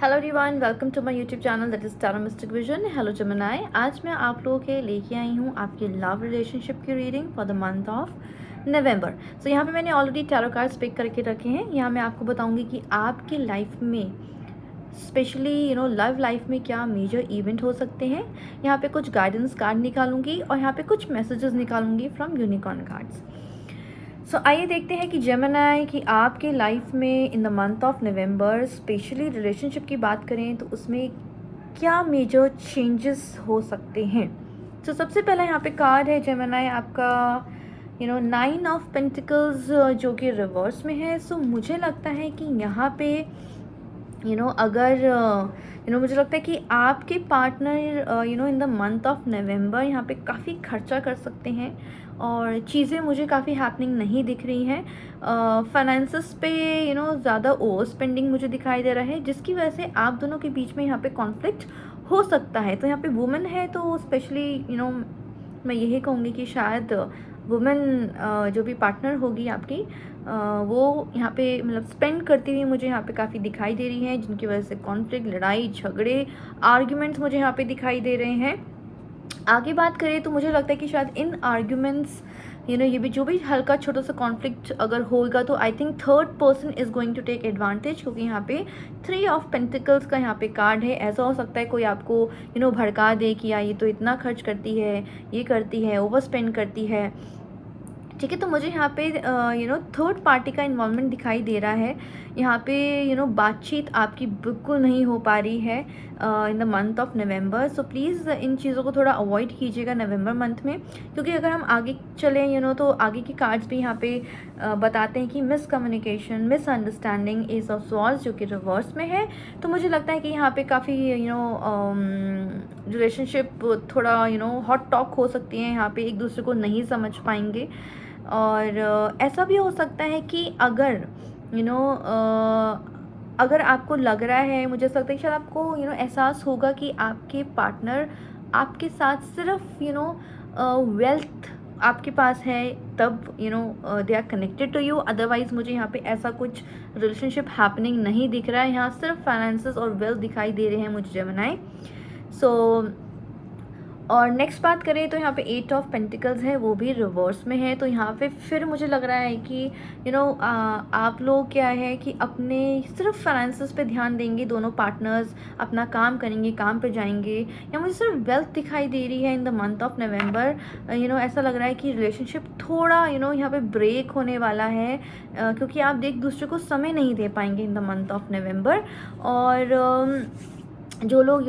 Hello everyone, welcome to my YouTube channel that is tarot mystic vision. Hello जमनाई, आज मैं आप लोगों के लेके आई हूँ आपके लव रिलेशनशिप की reading for the month of November. So यहाँ पे मैंने ऑलरेडी टैरो कार्ड्स पिक करके रखे हैं। यहाँ मैं आपको बताऊँगी कि आपकी लाइफ में स्पेशली लव लाइफ में क्या मेजर इवेंट हो सकते हैं। यहाँ पे कुछ गाइडेंस कार्ड निकालूंगी और यहाँ पे कुछ मैसेजेस निकालूंगी फ्रॉम यूनिकॉर्न कार्ड्स। सो आइए देखते हैं कि जेमिनी कि आपके लाइफ में इन the month of November specially relationship की बात करें तो उसमें क्या मेजर चेंजेस हो सकते हैं। तो सबसे पहला यहाँ पे कार्ड है जेमिनी आपका 9 ऑफ पेंटिकल्स जो कि रिवर्स में है। सो मुझे लगता है कि यहाँ पे अगर मुझे लगता है कि आपके partner in the month of नवंबर यहाँ पे काफ़ी खर्चा कर सकते हैं और चीज़ें मुझे काफ़ी हैपनिंग नहीं दिख रही हैं। फाइनेंसेस पे ज़्यादा ओवर स्पेंडिंग मुझे दिखाई दे रहा है, जिसकी वजह से आप दोनों के बीच में यहाँ पे कॉन्फ्लिक्ट हो सकता है। तो यहाँ पे वुमेन है तो स्पेशली मैं यही कहूँगी कि शायद वुमेन जो भी पार्टनर होगी आपकी वो यहाँ पे मतलब स्पेंड करती हुई मुझे यहाँ पे काफ़ी दिखाई दे रही हैं, जिनकी वजह से कॉन्फ्लिक्ट, लड़ाई झगड़े, आर्ग्यूमेंट्स मुझे यहाँ पे दिखाई दे रहे हैं। आगे बात करें तो मुझे लगता है कि शायद इन आर्ग्यूमेंट्स ये भी जो भी हल्का छोटा सा कॉन्फ्लिक्ट अगर होगा तो I think third person is going to take advantage, क्योंकि यहाँ पे 3 ऑफ पेंटिकल्स का यहाँ पे कार्ड है। ऐसा हो सकता है कोई आपको भड़का दे कि यार ये तो इतना खर्च करती है, ये करती है, ओवर स्पेंड करती है। ठीक है, तो मुझे यहाँ पे थर्ड पार्टी का इन्वॉल्वमेंट दिखाई दे रहा है। यहाँ पे बातचीत आपकी बिल्कुल नहीं हो पा रही है in the month of November. So please इन चीज़ों को थोड़ा अवॉइड कीजिएगा नवंबर मंथ में, क्योंकि अगर हम आगे चलें तो आगे की कार्ड्स भी यहाँ पे बताते हैं कि miscommunication, misunderstanding, S of swords जो कि रिवर्स में है। तो मुझे लगता है कि यहाँ पे काफ़ी रिलेशनशिप थोड़ा हॉट टॉक हो सकती है। यहाँ पे एक दूसरे को नहीं समझ पाएंगे और ऐसा भी हो सकता है कि अगर अगर आपको लग रहा है, मुझे ऐसा लगता है कि शायद आपको एहसास होगा कि आपके पार्टनर आपके साथ सिर्फ वेल्थ आपके पास है तब they are connected to you. Otherwise मुझे यहाँ पे ऐसा कुछ रिलेशनशिप हैपनिंग नहीं दिख रहा है। यहाँ सिर्फ फाइनेंसेस और वेल्थ दिखाई दे रहे हैं मुझे जेमिनी। सो और नेक्स्ट बात करें तो यहाँ पे 8 ऑफ पेंटिकल्स है, वो भी रिवर्स में है। तो यहाँ पे फिर मुझे लग रहा है कि आप लोग क्या है कि अपने सिर्फ फाइनेंसेस पे ध्यान देंगे, दोनों पार्टनर्स अपना काम करेंगे, काम पे जाएंगे। या मुझे सिर्फ वेल्थ दिखाई दे रही है इन द मंथ ऑफ नवंबर। ऐसा लग रहा है कि रिलेशनशिप थोड़ा यहाँ पे ब्रेक होने वाला है क्योंकि आप एक दूसरे को समय नहीं दे पाएंगे इन द मंथ ऑफ नवंबर। और जो लोग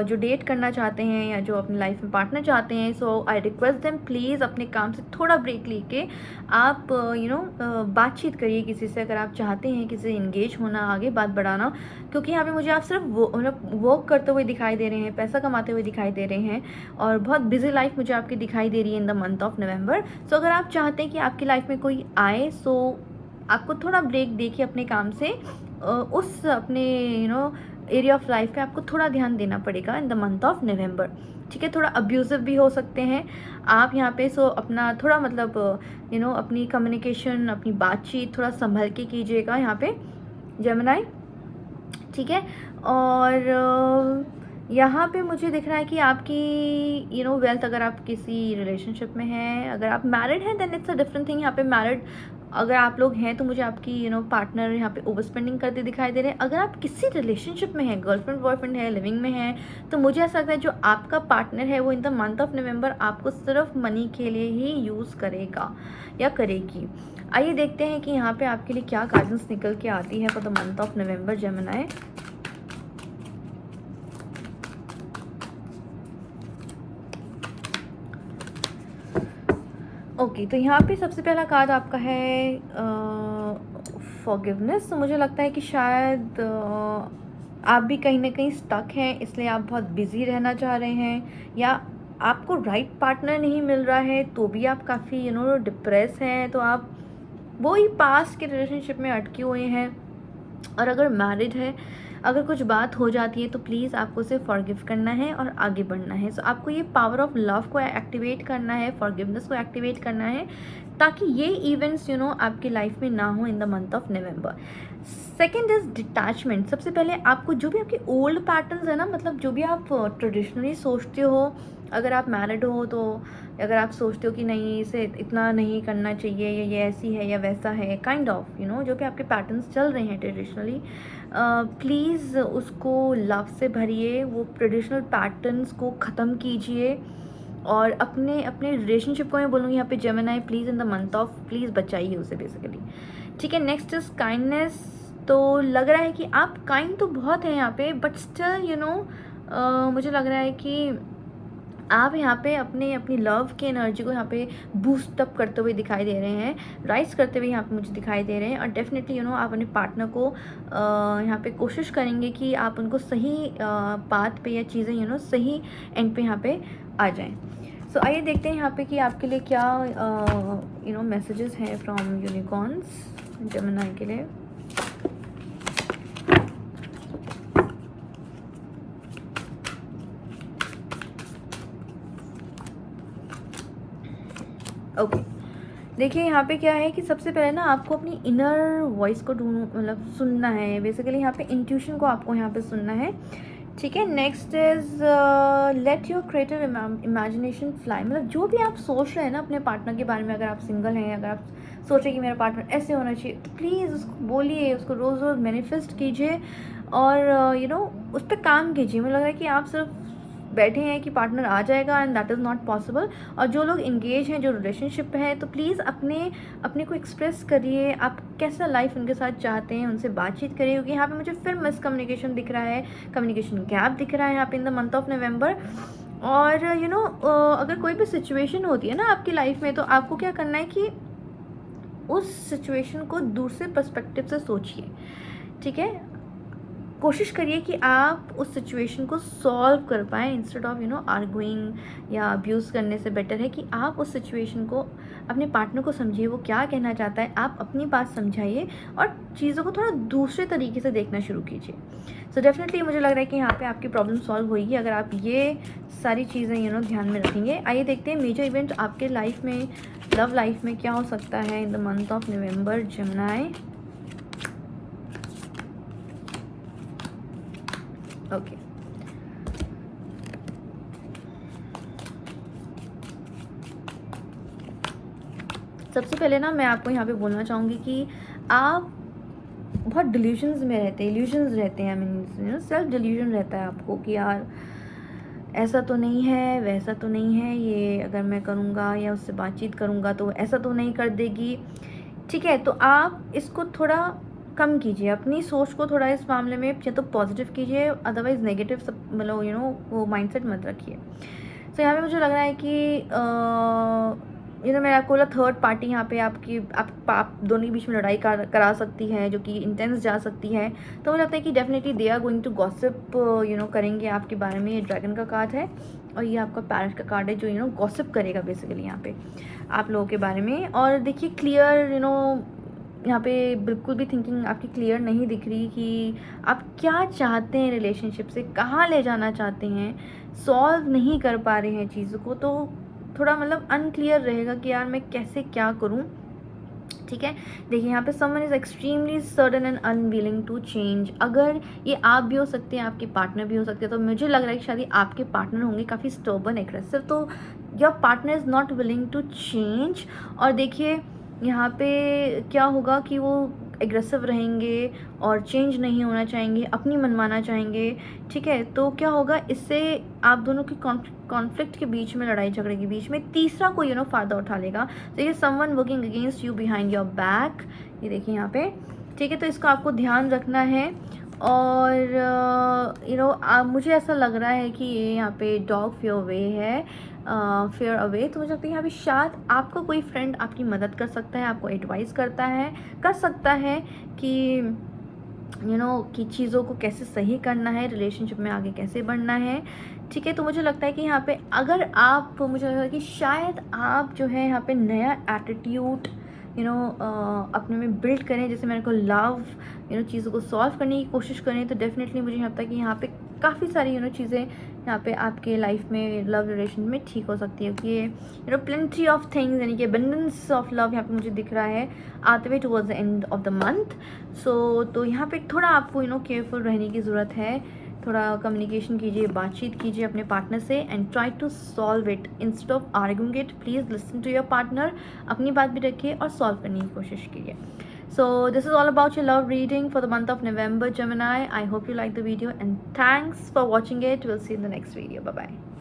जो डेट करना चाहते हैं या जो अपनी लाइफ में पार्टनर चाहते हैं, सो आई रिक्वेस्ट देम प्लीज़ अपने काम से थोड़ा ब्रेक लेके आप बातचीत करिए किसी से, अगर आप चाहते हैं किसी से इंगेज होना, आगे बात बढ़ाना। क्योंकि यहाँ पे मुझे आप सिर्फ वर्क करते हुए दिखाई दे रहे हैं, पैसा कमाते हुए दिखाई दे रहे हैं और बहुत बिजी लाइफ मुझे आपकी दिखाई दे रही है in the month of November. So अगर आप चाहते हैं कि आपकी लाइफ में कोई आए, सो आपको थोड़ा ब्रेक देखिए अपने काम से, उस अपने एरिया ऑफ लाइफ पे आपको थोड़ा ध्यान देना पड़ेगा इन द मंथ ऑफ नवंबर। ठीक है, थोड़ा अब्यूजिव भी हो सकते हैं आप यहाँ पे। सो अपना थोड़ा मतलब अपनी कम्युनिकेशन, अपनी बातचीत थोड़ा संभल के कीजिएगा यहाँ पे जेमिनी। ठीक है, और यहाँ पे मुझे दिख रहा है कि आपकी वेल्थ, अगर आप किसी रिलेशनशिप में हैं, अगर आप मैरिड हैं then it's a different thing. यहाँ पे मैरिड अगर आप लोग हैं तो मुझे आपकी पार्टनर यहाँ पे ओवर स्पेंडिंग करते दिखाई दे रहे हैं। अगर आप किसी रिलेशनशिप में हैं, गर्लफ्रेंड बॉयफ्रेंड है, लिविंग में है, तो मुझे ऐसा लगता है जो आपका पार्टनर है वो इन द मंथ ऑफ नवंबर आपको सिर्फ मनी के लिए ही यूज़ करेगा या करेगी। आइए देखते हैं कि यहाँ पे आपके लिए क्या गाइडेंस निकल के आती है for the month of November Gemini. Okay, तो यहाँ पे सबसे पहला कार्ड आपका है फॉरगिवनेस। तो मुझे लगता है कि शायद आप भी कहीं ना कहीं स्टक हैं, इसलिए आप बहुत बिजी रहना चाह रहे हैं, या आपको राइट पार्टनर नहीं मिल रहा है तो भी आप काफ़ी डिप्रेस हैं। तो आप वही पास्ट के रिलेशनशिप में अटके हुए हैं। और अगर मैरिड है, अगर कुछ बात हो जाती है तो प्लीज़ आपको उसे फॉरगिव करना है और आगे बढ़ना है। सो आपको ये पावर ऑफ लव को एक्टिवेट करना है, फॉरगिवनेस को एक्टिवेट करना है, ताकि ये इवेंट्स आपकी लाइफ में ना हो इन the month of November. Second is detachment. सबसे पहले आपको जो भी आपके ओल्ड पैटर्न्स है ना, मतलब जो भी आप ट्रेडिशनली सोचते हो, अगर आप मैरिड हो तो अगर आप सोचते हो कि नहीं इसे इतना नहीं करना चाहिए, या ये ऐसी है या वैसा है, काइंड ऑफ यू नो जो भी आपके पैटर्न्स चल रहे हैं ट्रेडिशनली, प्लीज़ उसको लव से भरिए, वो ट्रेडिशनल पैटर्न्स को ख़त्म कीजिए और अपने अपने रिलेशनशिप को मैं बोलूँगी यहाँ पे Gemini, please in the month of please बचाइए उसे बेसिकली। ठीक है, नेक्स्ट इज़ काइंडनेस। तो लग रहा है कि आप काइंड तो बहुत हैं यहाँ पे, बट स्टिल यू नो मुझे लग रहा है कि आप यहाँ पे अपने अपनी लव की एनर्जी को यहाँ पे बूस्ट अप करते हुए दिखाई दे रहे हैं, राइज करते हुए यहाँ पे मुझे दिखाई दे रहे हैं। और डेफिनेटली यू नो आप अपने पार्टनर को यहाँ पे कोशिश करेंगे कि आप उनको सही पाथ पे या चीज़ें यू नो सही एंड पे यहाँ पे आ जाएं। सो आइए देखते हैं यहाँ पे कि आपके लिए क्या यू नो मैसेजेस हैं फ्रॉम यूनिकॉर्न्स जेमिनी के लिए। ओके देखिए यहाँ पे क्या है कि सबसे पहले ना आपको अपनी इनर वॉइस को मतलब सुनना है, बेसिकली यहाँ पे इंट्यूशन को आपको यहाँ पे सुनना है। ठीक है, next is let your creative imagination fly. मतलब जो भी आप सोच रहे हैं ना अपने पार्टनर के बारे में, अगर आप सिंगल हैं, अगर आप सोच रहे हैं कि मेरा पार्टनर ऐसे होना चाहिए, तो प्लीज़ उसको बोलिए, उसको रोज़ रोज़ मैनिफेस्ट कीजिए और यू नो उस पर काम कीजिए। मुझे लग रहा है कि आप सिर्फ बैठे हैं कि पार्टनर आ जाएगा, and that is not possible. और जो लोग इंगेज हैं, जो रिलेशनशिप है, तो प्लीज़ अपने को एक्सप्रेस करिए, आप कैसा लाइफ उनके साथ चाहते हैं, उनसे बातचीत करिए, क्योंकि यहाँ पे मुझे फिर मिसकम्युनिकेशन दिख रहा है, कम्युनिकेशन गैप दिख रहा है यहाँ पे इन द मंथ ऑफ नवंबर। और यू नो अगर कोई भी सिचुएशन होती है ना आपकी लाइफ में, तो आपको क्या करना है कि उस सिचुएशन को दूसरे पर्सपेक्टिव से सोचिए। ठीक है, कोशिश करिए कि आप उस सिचुएशन को सॉल्व कर पाएँ instead of you know arguing या अब्यूज़ करने से बेटर है कि आप उस सिचुएशन को अपने पार्टनर को समझिए, वो क्या कहना चाहता है, आप अपनी बात समझाइए और चीज़ों को थोड़ा दूसरे तरीके से देखना शुरू कीजिए। सो डेफिनेटली मुझे लग रहा है कि यहाँ पे आपकी प्रॉब्लम सॉल्व होगी अगर आप ये सारी चीज़ें यू नो ध्यान में रखेंगे। आइए देखते हैं मेजर इवेंट आपके लाइफ में, लव लाइफ में क्या हो सकता है in the month of November Gemini. Okay सबसे पहले ना मैं आपको यहाँ पे बोलना चाहूँगी कि आप बहुत डिल्यूजन्स में रहते हैं, इल्यूजन्स रहते हैं, I mean you know self delusion रहता है आपको कि यार ऐसा तो नहीं है, वैसा तो नहीं है, ये अगर मैं करूँगा या उससे बातचीत करूँगा तो ऐसा तो नहीं कर देगी। ठीक है, तो आप इसको थोड़ा कम कीजिए, अपनी सोच को थोड़ा इस मामले में या तो पॉजिटिव कीजिए, अदरवाइज़ नेगेटिव सब मतलब यू नो वो माइंडसेट मत रखिए। सो यहाँ पे मुझे लग रहा है कि यू नो मैं आपको बोला थर्ड पार्टी यहाँ पे आप दोनों के बीच में लड़ाई करा सकती है, जो कि इंटेंस जा सकती है। तो मुझे लगता है कि definitely they are going to gossip you know करेंगे आपके बारे में। ये ड्रैगन का कार्ड है और ये आपका पैरेट का कार्ड है जो यू नो गॉसिप करेगा बेसिकली यहाँ पे आप लोगों के बारे में। और देखिए क्लियर यू नो यहाँ पे बिल्कुल भी थिंकिंग आपकी क्लियर नहीं दिख रही कि आप क्या चाहते हैं रिलेशनशिप से, कहाँ ले जाना चाहते हैं, सॉल्व नहीं कर पा रहे हैं चीज़ों को, तो थोड़ा मतलब अनक्लियर रहेगा कि यार मैं कैसे क्या करूँ। ठीक है, देखिए यहाँ पे someone is extremely certain and unwilling to change. अगर ये आप भी हो सकते हैं, आपके पार्टनर भी हो सकते हैं, तो मुझे लग रहा है कि शायद आपके पार्टनर होंगे काफ़ी स्टर्बन एग्रेसिव, तो your partner is not willing to change. और देखिए यहाँ पे क्या होगा कि वो एग्रेसिव रहेंगे और चेंज नहीं होना चाहेंगे, अपनी मनमाना चाहेंगे। ठीक है, तो क्या होगा, इससे आप दोनों के कॉन्फ्लिक्ट के बीच में, लड़ाई झगड़े के बीच में तीसरा कोई यू नो फ़ायदा उठा लेगा। तो ये someone working against you behind your back, ये देखिए यहाँ पे। ठीक है, तो इसका आपको ध्यान रखना है। और यू नो मुझे ऐसा लग रहा है कि ये यहाँ पे डॉग फेयर वे है, फेयर अवे। तो मुझे लगता है यहाँ पे शायद आपका कोई फ्रेंड आपकी मदद कर सकता है, आपको एडवाइस कर सकता है कि यू नो कि चीज़ों को कैसे सही करना है, रिलेशनशिप में आगे कैसे बढ़ना है। ठीक है, तो मुझे लगता है कि यहाँ पे अगर आप, मुझे लगता है कि शायद आप जो है यहाँ पे नया एटीट्यूड अपने में बिल्ड करें, जैसे मेरे को लव चीज़ों को सॉल्व करने की कोशिश करें, तो डेफिनेटली मुझे यहाँ लगता है कि यहाँ पे काफ़ी सारी चीज़ें यहाँ पे आपके लाइफ में लव रिलेशन में ठीक हो सकती है, क्योंकि प्लेंटी ऑफ थिंग्स यानी कि अबंडेंस ऑफ लव यहाँ पे मुझे दिख रहा है आते हुए towards the end of the month. तो यहाँ पे थोड़ा आपको केयरफुल रहने की ज़रूरत है, थोड़ा कम्युनिकेशन कीजिए, बातचीत कीजिए अपने पार्टनर से and try to solve it instead of arguing it. Please listen to your partner, अपनी बात भी रखिए और सॉल्व करने की कोशिश कीजिए। So this is all about your love reading for the month of November, Gemini. I hope you like the video and thanks for watching it. We'll see you in the next video. Bye bye.